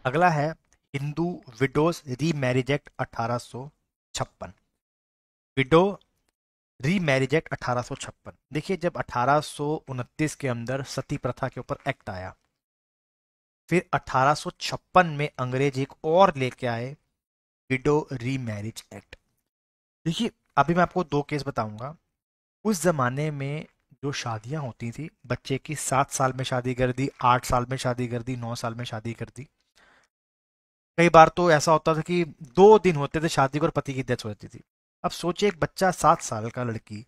अगला है Hindu widows remarriage act 1856। Window remarriage act 1856। देखिए, जब 1829 के अंदर सती प्रथा के ऊपर एक्ट आया, फिर 1856 में अंग्रेज एक और लेके आए, विडो रीमैरिज एक्ट। देखिए, अभी मैं आपको दो केस बताऊंगा। उस जमाने में जो शादियां होती थी, बच्चे की 7 साल में शादी कर दी, 8 साल में शादी कर दी, 9 साल में शादी कर दी। कई बार तो ऐसा होता था कि 2 दिन होते थे शादी को और पति की डेथ हो जाती थी। अब सोचिए, एक बच्चा 7 साल का लड़की,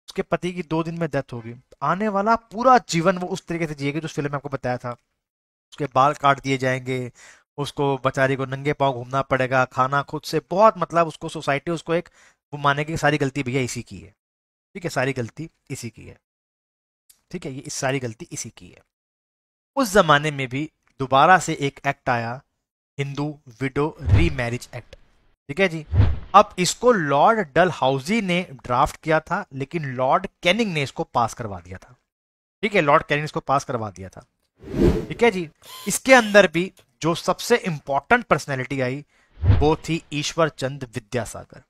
उसके पति की 2 दिन में डेथ होगी, तो आने वाला पूरा जीवन वो उस तरीके से जिएगी जो उस फिल्म में आपको बताया था। उसके बाल काट दिए जाएंगे, उसको बेचारी को नंगे पांव घूमना पड़ेगा, खाना खुद से, बहुत मतलब उसको सोसाइटी उसको एक वो मानेगी कि सारी गलती भैया इसी की है। ठीक है, सारी गलती इसी की है। ठीक है, ये इस सारी गलती इसी की है। उस जमाने में भी दोबारा से एक एक्ट आया, हिंदू विडो रीमैरिज एक्ट। ठीक है जी। अब इसको लॉर्ड डलहौजी ने ड्राफ्ट किया था, लेकिन लॉर्ड कैनिंग ने इसको पास करवा दिया था। ठीक है, लॉर्ड कैनिंग इसको पास करवा दिया था। ठीक है जी। इसके अंदर भी जो सबसे इंपॉर्टेंट पर्सनैलिटी आई, वो थी ईश्वर चंद विद्यासागर।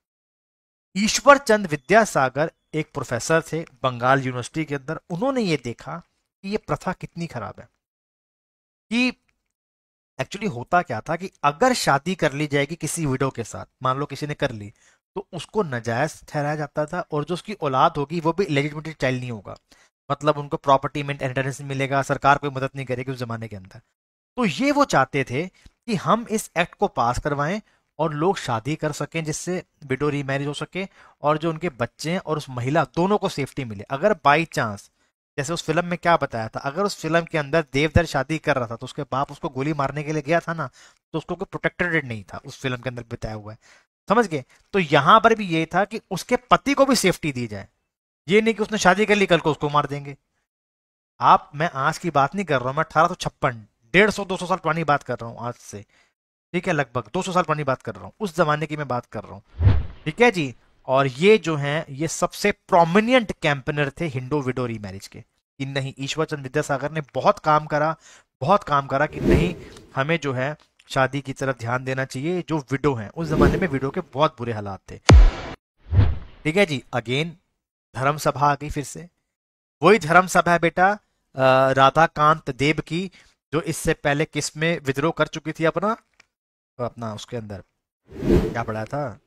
ईश्वर चंद विद्यासागर एक प्रोफेसर थे बंगाल यूनिवर्सिटी के अंदर। उन्होंने ये देखा कि ये प्रथा कितनी खराब है, कि एक्चुअली होता क्या था कि अगर शादी कर ली जाएगी किसी विडो के साथ, मान लो किसी ने कर ली, तो उसको नाजायज ठहराया जाता था, और जो उसकी औलाद होगी वो भी इलेजिटिमेट चाइल्ड नहीं होगा। मतलब उनको प्रॉपर्टी में इनहेरिटेंस मिलेगा, सरकार कोई मदद नहीं करेगी उस जमाने के अंदर। तो ये वो चाहते थे कि हम इस एक्ट को पास करवाएं और लोग शादी कर सकें, जिससे विडो रीमैरिज हो सके, और जो उनके बच्चे हैं और उस महिला दोनों को सेफ्टी मिले। अगर बाई चांस, जैसे उस फिल्म में क्या बताया था, अगर उस फिल्म के अंदर देवदर शादी कर रहा था तो उसके बाप उसको गोली मारने के लिए गया था ना, तो उसको कोई प्रोटेक्टेड नहीं था, उस फिल्म के अंदर बताया हुआ है। समझ गए? तो यहां पर भी ये था कि उसके पति को भी सेफ्टी दी जाए। ये नहीं कि उसने शादी कर ली कल को उसको मार देंगे। मैं आज की बात नहीं कर रहा हूं, मैं 1856, 150-200 साल पुरानी बात कर रहा हूँ आज से। ठीक है, लगभग 200 साल पुरानी बात कर रहा हूँ, उस जमाने की मैं बात कर रहा हूँ। ठीक है जी। और ये जो हैं ये सबसे प्रोमिनेंट कैंपेनर थे हिंदू विडो रीमैरिज के, कि नहीं, ईश्वर चंद विद्यासागर ने बहुत काम करा, बहुत काम करा कि नहीं, हमें जो है शादी की तरफ ध्यान देना चाहिए। जो विडो हैं, उस जमाने में विडो के बहुत बुरे हालात थे। ठीक है जी। अगेन धर्म सभा आ गई फिर से। वही धर्म सभा है बेटा, राधा कांत देव की, जो इससे पहले किस में विद्रोह कर चुकी थी, अपना अपना उसके अंदर क्या पढ़ा था,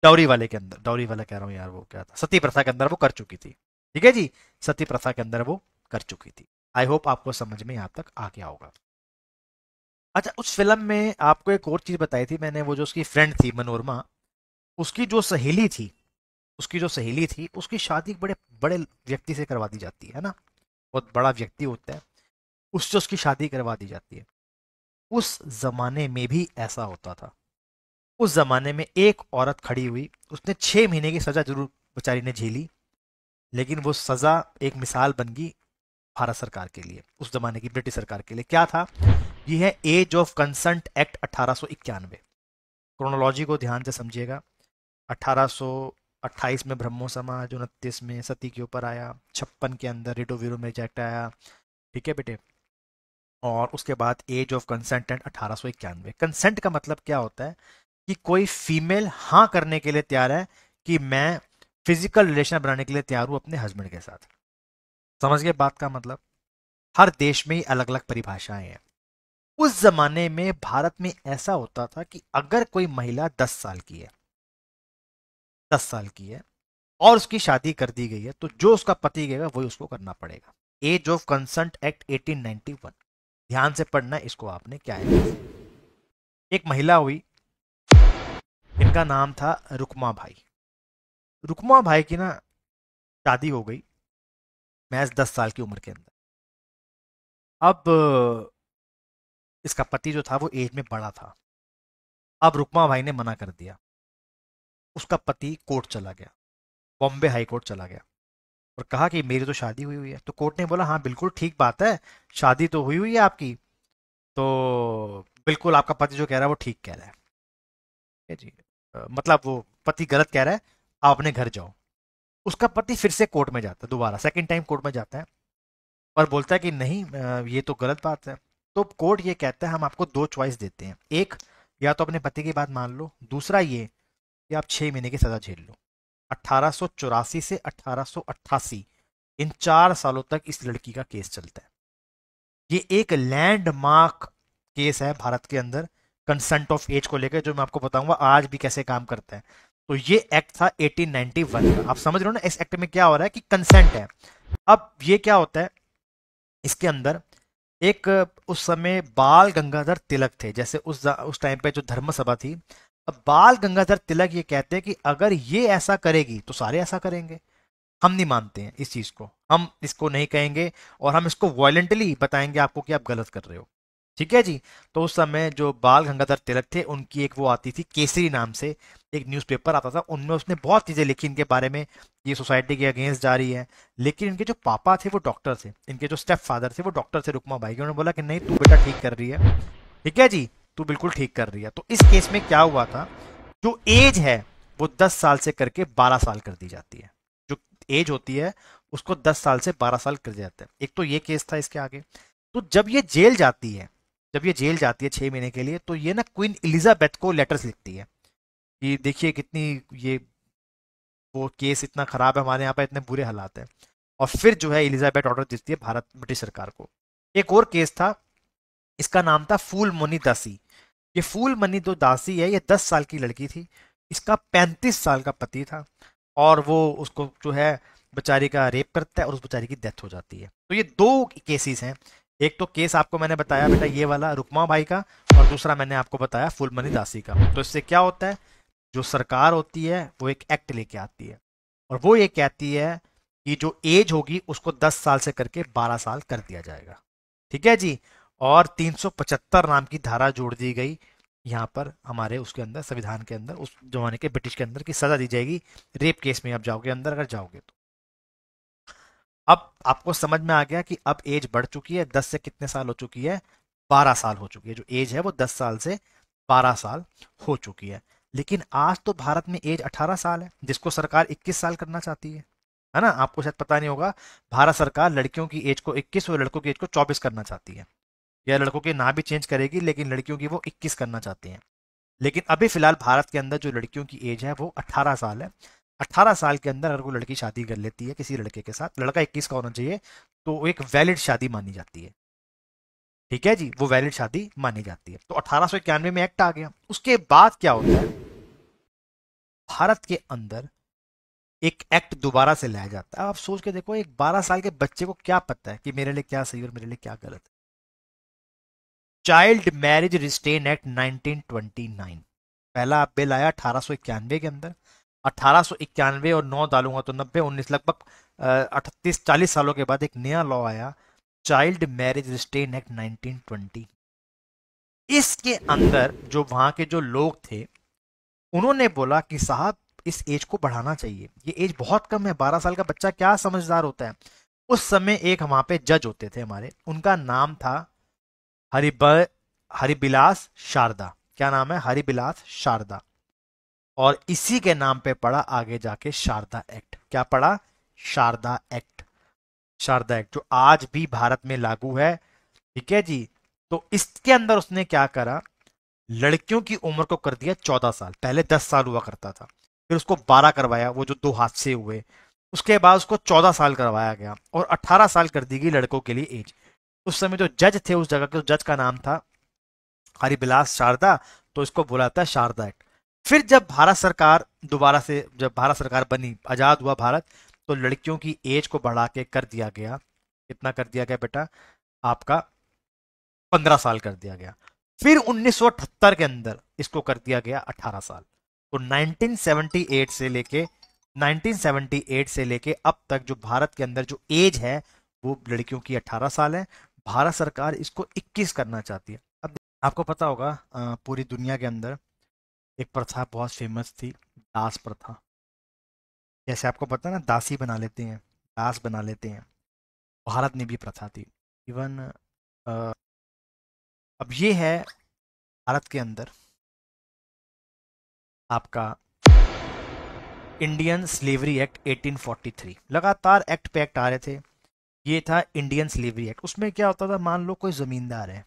डॉरी वाले के अंदर, डॉरी वाला कह रहा हूँ यार, वो क्या था, सती प्रथा के अंदर वो कर चुकी थी। ठीक है जी। सती प्रथा के अंदर वो कर चुकी थी। आई होप आपको समझ में यहाँ तक आ गया होगा। अच्छा, उस फिल्म में आपको एक और चीज बताई थी मैंने, वो जो उसकी फ्रेंड थी मनोरमा, उसकी जो सहेली थी, उसकी शादी एक बड़े बड़े व्यक्ति से करवा दी जाती है ना, बहुत बड़ा व्यक्ति होता है, उससे उसकी शादी करवा दी जाती है। उस जमाने में भी ऐसा होता था। उस जमाने में एक औरत खड़ी हुई, उसने 6 महीने की सजा जरूर बेचारी ने झेली, लेकिन वो सजा एक मिसाल बन गई भारत सरकार के लिए, उस जमाने की ब्रिटिश सरकार के लिए। क्या था? ये है age of consent act 1891। Chronology को ध्यान से समझिएगा। 1828 में ब्रह्मो समाज, 29 में सती के ऊपर आया, 56 के अंदर रिटो वीरो में एक्ट आया। ठीक है बेटे। और उसके बाद age of consent and 1891। Consent का मतलब क्या होता है, कि कोई फीमेल हाँ करने के लिए तैयार है कि मैं फिजिकल रिलेशन बनाने के लिए तैयार हूं अपने हस्बैंड के साथ। समझ गए बात का मतलब? हर देश में ही अलग अलग परिभाषाएं हैं। उस जमाने में भारत में ऐसा होता था कि अगर कोई महिला 10 साल की है, 10 साल की है, और उसकी शादी कर दी गई है, तो जो उसका पति कहेगा वही उसको करना पड़ेगा। Age of consent act 1891। ध्यान से पढ़ना है इसको आपने, क्या है। एक महिला हुई, इनका नाम था रुकमा भाई। रुकमा भाई की ना शादी हो गई महज 10 साल की उम्र के अंदर। अब इसका पति जो था वो एज में बड़ा था। अब रुकमा भाई ने मना कर दिया। उसका पति कोर्ट चला गया, बॉम्बे हाई कोर्ट चला गया, और कहा कि मेरी तो शादी हुई हुई है। तो कोर्ट ने बोला हाँ बिल्कुल ठीक बात है, शादी तो हुई हुई है आपकी, तो बिल्कुल आपका पति जो कह रहा है वो ठीक कह रहा है। ठीक है जी। मतलब वो पति गलत कह रहा है, आप अपने घर जाओ। उसका पति फिर से कोर्ट में जाता है, दोबारा सेकंड टाइम कोर्ट में जाता है, और बोलता है कि नहीं, ये तो गलत बात है। तो कोर्ट ये कहता है हम आपको दो चॉइस देते हैं, एक या तो अपने पति की बात मान लो, दूसरा ये कि आप 6 महीने की सजा झेल लो। 1884 से 1888 इन 4 सालों तक इस लड़की का केस चलता है। ये एक लैंडमार्क केस है भारत के अंदर कंसेंट ऑफ एज को लेकर, जो मैं आपको बताऊंगा आज भी कैसे काम करता है। तो ये एक्ट था 1891 का। आप समझ रहे हो ना इस एक्ट में क्या हो रहा है कि कंसेंट है। अब ये क्या होता है इसके अंदर, एक उस समय बाल गंगाधर तिलक थे, जैसे उस टाइम पे जो धर्म सभा थी। अब बाल गंगाधर तिलक ये कहते हैं कि अगर ये ऐसा करेगी तो सारे ऐसा करेंगे। हम नहीं मानते हैं इस चीज को, हम इसको नहीं कहेंगे और हम इसको वायलेंटली बताएंगे आपको कि आप गलत कर रहे हो। ठीक है जी। तो उस समय जो बाल गंगाधर तिलक थे उनकी एक वो आती थी केसरी नाम से, एक न्यूज़पेपर आता था, उनमें उसने बहुत चीजें लिखी इनके बारे में, ये सोसाइटी के अगेंस्ट जा रही है। लेकिन इनके जो पापा थे वो डॉक्टर थे, इनके जो स्टेप फादर थे वो डॉक्टर थे, रुकमा भाई, उन्होंने बोला कि नहीं तू बेटा ठीक कर रही है, ठीक है जी, तू बिल्कुल ठीक कर रही है। तो इस केस में क्या हुआ था, जो एज है वो 10 साल से करके 12 साल कर दी जाती है। जो एज होती है उसको 10 साल से 12 साल कर दिया जाता है। एक तो ये केस था इसके आगे। तो जब ये जेल जाती है, जब ये जेल जाती है 6 महीने के लिए, तो ये ना क्वीन एलिजाबेथ को लेटर्स लिखती है कि देखिए कितनी ये वो केस इतना खराब है, हमारे यहाँ पे इतने बुरे हालात हैं। और फिर जो है एलिजाबेथ ऑर्डर देती है भारत ब्रिटिश सरकार को। एक और केस था, इसका नाम था फूल मनी दासी। ये फूल मनी जो दासी है ये 10 साल की लड़की थी, इसका 35 साल का पति था, और वो उसको जो है बेचारी का रेप करता है और उस बेचारी की डेथ हो जाती है। तो ये दो केसेस हैं। एक तो केस आपको मैंने बताया बेटा ये वाला रुकमा भाई का, और दूसरा मैंने आपको बताया फूलमनी दासी का। तो इससे क्या होता है, जो सरकार होती है वो एक एक्ट लेके आती है और वो ये कहती है कि जो एज होगी उसको 10 साल से करके 12 साल कर दिया जाएगा। ठीक है जी। और 375 नाम की धारा जोड़ दी गई यहाँ पर हमारे उसके अंदर, संविधान के अंदर, उस जमाने के ब्रिटिश के अंदर, की सजा दी जाएगी रेप केस में आप जाओगे अंदर, अगर जाओगे तो। अब आपको समझ में आ गया कि अब एज बढ़ चुकी है, 10 से कितने साल हो चुकी है, 12 साल हो चुकी है। जो एज है वो 10 साल से 12 साल हो चुकी है। लेकिन आज तो भारत में एज 18 साल है, जिसको सरकार 21 साल करना चाहती है ना। आपको शायद पता नहीं होगा, भारत सरकार लड़कियों की एज को 21 और लड़कों की एज को 24 करना चाहती है। या लड़कों के नाम भी चेंज करेगी, लेकिन लड़कियों की वो 21 करना चाहते हैं। लेकिन अभी फिलहाल भारत के अंदर जो लड़कियों की एज है वो 18 साल है। 18 साल के अंदर अगर कोई लड़की शादी कर लेती है किसी लड़के के साथ, लड़का 21 का होना चाहिए, तो वो एक वैलिड शादी मानी जाती है। ठीक है जी, वो वैलिड शादी मानी जाती है। तो 1891 में एक्ट आ गया। उसके बाद क्या होता है, भारत के अंदर एक एक्ट दोबारा से लाया जाता है। आप सोच के देखो, एक 12 साल के बच्चे को क्या पता है कि मेरे लिए क्या सही और मेरे लिए क्या गलत है। चाइल्ड मैरिज रिस्ट्रेन एक्ट 1929 पहला बिल आया 1891 के अंदर। 1891 और 9 डालूंगा तो 90 19 लगभग 38 40 सालों के बाद एक नया लॉ आया, चाइल्ड मैरिज रिस्ट्रेन एक्ट 1920। इसके अंदर जो वहां के जो लोग थे उन्होंने बोला कि साहब इस एज को बढ़ाना चाहिए, ये एज बहुत कम है, 12 साल का बच्चा क्या समझदार होता है। उस समय एक वहां पे जज होते थे हमारे, उनका नाम था हरिब हरिबिलास शारदा। क्या नाम है, हरिबिलास शारदा। और इसी के नाम पे पड़ा आगे जाके शारदा एक्ट। क्या पड़ा, शारदा एक्ट। शारदा एक्ट जो आज भी भारत में लागू है। ठीक है जी। तो इसके अंदर उसने क्या करा, लड़कियों की उम्र को कर दिया 14 साल। पहले 10 साल हुआ करता था, फिर उसको 12 करवाया, वो जो दो हादसे हुए, उसके बाद उसको 14 साल करवाया गया और 18 साल कर दी गई लड़कों के लिए एज। उस समय जो जज थे उस जगह के, उस जज का नाम था हरिबिलास शारदा, तो इसको बोला था शारदा एक्ट। फिर जब भारत सरकार दोबारा से, जब भारत सरकार बनी, आजाद हुआ भारत, तो लड़कियों की एज को बढ़ा के कर दिया गया, कितना कर दिया गया बेटा, आपका 15 साल कर दिया गया। फिर 1978 के अंदर इसको कर दिया गया 18 साल। तो 1978 से लेके 1978 से लेके अब तक जो भारत के अंदर जो एज है वो लड़कियों की 18 साल है। भारत सरकार इसको 21 करना चाहती है। अब आपको पता होगा पूरी दुनिया के अंदर एक प्रथा बहुत फेमस थी, दास प्रथा। जैसे आपको पता है ना, दासी बना लेते हैं, दास बना लेते हैं, भारत में भी प्रथा थी। इवन अब ये है भारत के अंदर आपका इंडियन स्लेवरी एक्ट 1843। लगातार एक्ट पे एक्ट आ रहे थे। ये था इंडियन स्लेवरी एक्ट। उसमें क्या होता था, मान लो कोई जमींदार है,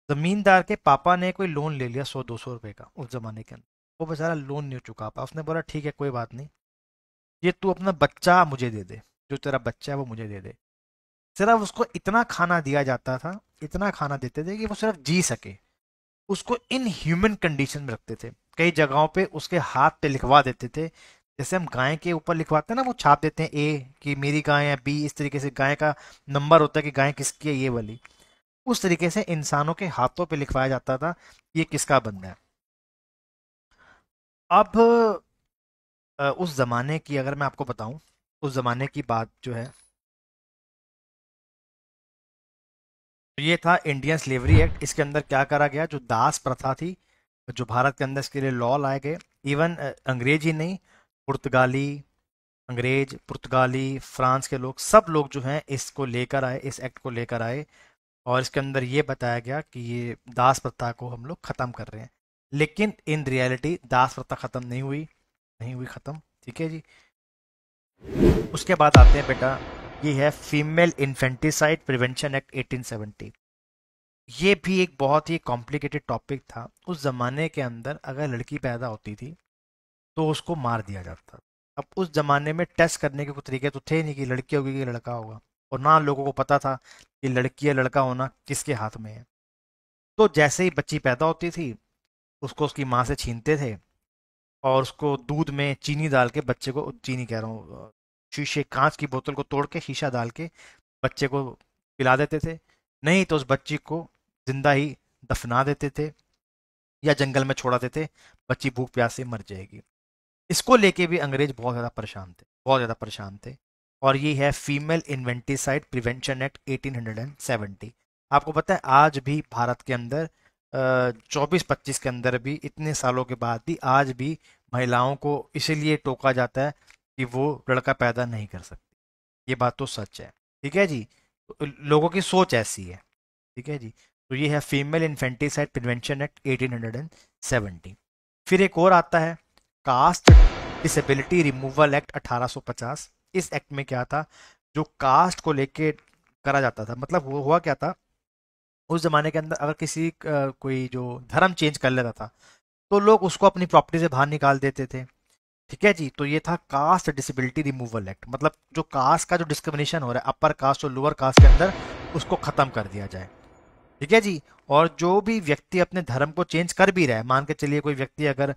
जमींदार के पापा ने कोई लोन ले लिया 100-200 रुपए का उस जमाने के अंदर। वो बेचारा लोन नहीं चुका पाया, उसने बोला ठीक है कोई बात नहीं, ये तू अपना बच्चा मुझे दे दे, जो तेरा बच्चा है वो मुझे दे दे। सिर्फ उसको इतना खाना दिया जाता था, इतना खाना देते थे कि वो सिर्फ जी सके। उसको इन ह्यूमन कंडीशन में रखते थे। कई जगहों पे उसके हाथ पे लिखवा देते थे, जैसे हम गाय के ऊपर लिखवाते हैं ना, वो छाप देते हैं ए कि मेरी गाय है, बी इस तरीके से गाय का नंबर होता है कि गाय किसकी है ये वाली। उस तरीके से इंसानों के हाथों पे लिखवाया जाता था ये किसका बंदा है। अब उस जमाने की अगर मैं आपको बताऊं, उस जमाने की बात जो है, तो ये था इंडियन स्लेवरी एक्ट। इसके अंदर क्या करा गया, जो दास प्रथा थी, जो भारत के अंदर इसके लिए लॉ लाए गए। इवन अंग्रेज ही नहीं, पुर्तगाली, अंग्रेज, पुर्तगाली, फ्रांस के लोग, सब लोग जो हैं इसको लेकर आए, इस एक्ट को लेकर आए। और इसके अंदर ये बताया गया कि ये दास प्रथा को हम लोग खत्म कर रहे हैं। लेकिन इन रियलिटी दास प्रथा खत्म नहीं हुई, नहीं हुई खत्म। ठीक है जी। उसके बाद आते हैं बेटा, ये है फीमेल इन्फेंटिसाइड प्रिवेंशन एक्ट 1870। ये भी एक बहुत ही कॉम्प्लिकेटेड टॉपिक था। उस जमाने के अंदर अगर लड़की पैदा होती थी तो उसको मार दिया जाता। अब उस जमाने में टेस्ट करने के कुछ तरीके तो थे नहीं कि लड़की होगी कि लड़का होगा, और ना लोगों को पता था कि लड़की या लड़का होना किसके हाथ में है। तो जैसे ही बच्ची पैदा होती थी, उसको उसकी माँ से छीनते थे और उसको दूध में चीनी डाल के, बच्चे को, चीनी कह रहा हूँ, शीशे कांच की बोतल को तोड़ के शीशा डाल के बच्चे को पिला देते थे। नहीं तो उस बच्ची को जिंदा ही दफना देते थे या जंगल में छोड़ा देते, बच्ची भूख प्यास से मर जाएगी। इसको लेके भी अंग्रेज बहुत ज़्यादा परेशान थे, बहुत ज़्यादा परेशान थे। और ये है फीमेल इन्वेंटिसाइड प्रिवेंशन एक्ट 1870। आपको पता है आज भी भारत के अंदर 24-25 के अंदर भी, इतने सालों के बाद भी आज भी महिलाओं को इसीलिए टोका जाता है कि वो लड़का पैदा नहीं कर सकती। ये बात तो सच है। ठीक है जी। तो लोगों की सोच ऐसी है। ठीक है जी। तो ये है फीमेल इन्फेंटिसाइड प्रिवेंशन एक्ट 1870। फिर एक और आता है कास्ट डिसेबिलिटी रिमूवल एक्ट 1850। इस एक्ट में क्या था, जो कास्ट को लेके करा जाता था, मतलब वो हुआ क्या था, उस जमाने के अंदर अगर किसी कोई जो धर्म चेंज कर लेता था तो लोग उसको अपनी प्रॉपर्टी से बाहर निकाल देते थे। ठीक है जी। तो ये था कास्ट डिसेबिलिटी रिमूवल एक्ट, मतलब जो कास्ट का जो डिस्क्रिमिनेशन हो रहा है अपर कास्ट और लोअर कास्ट के अंदर, उसको खत्म कर दिया जाए। ठीक है जी। और जो भी व्यक्ति अपने धर्म को चेंज कर भी रहा है, मान के चलिए कोई व्यक्ति अगर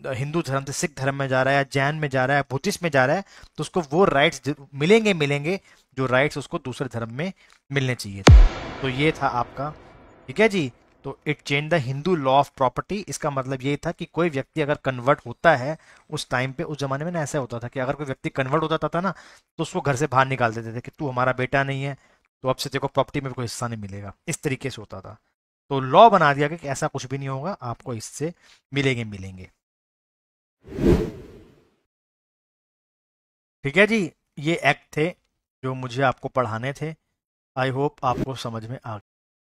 हिंदू धर्म से सिख धर्म में जा रहा है, या जैन में जा रहा है, बुद्धिस्ट में जा रहा है, तो उसको वो राइट्स मिलेंगे, मिलेंगे जो राइट्स उसको दूसरे धर्म में मिलने चाहिए थे। तो ये था आपका। ठीक है जी। तो it change the Hindu law of property. इसका मतलब ये था कि कोई व्यक्ति अगर कन्वर्ट होता है, उस टाइम पे, उस जमाने में ना ऐसा होता था कि अगर कोई व्यक्ति कन्वर्ट होता था ना, तो उसको घर से बाहर निकाल देते थे कि तू हमारा बेटा नहीं है, तो अब से तेरे को प्रॉपर्टी में कोई हिस्सा नहीं मिलेगा। इस तरीके से होता था। तो लॉ बना दिया गया कि ऐसा कुछ भी नहीं होगा, आपको इससे मिलेंगे, मिलेंगे। ठीक है जी। ये एक्ट थे जो मुझे आपको पढ़ाने थे। आई होप आपको समझ में आ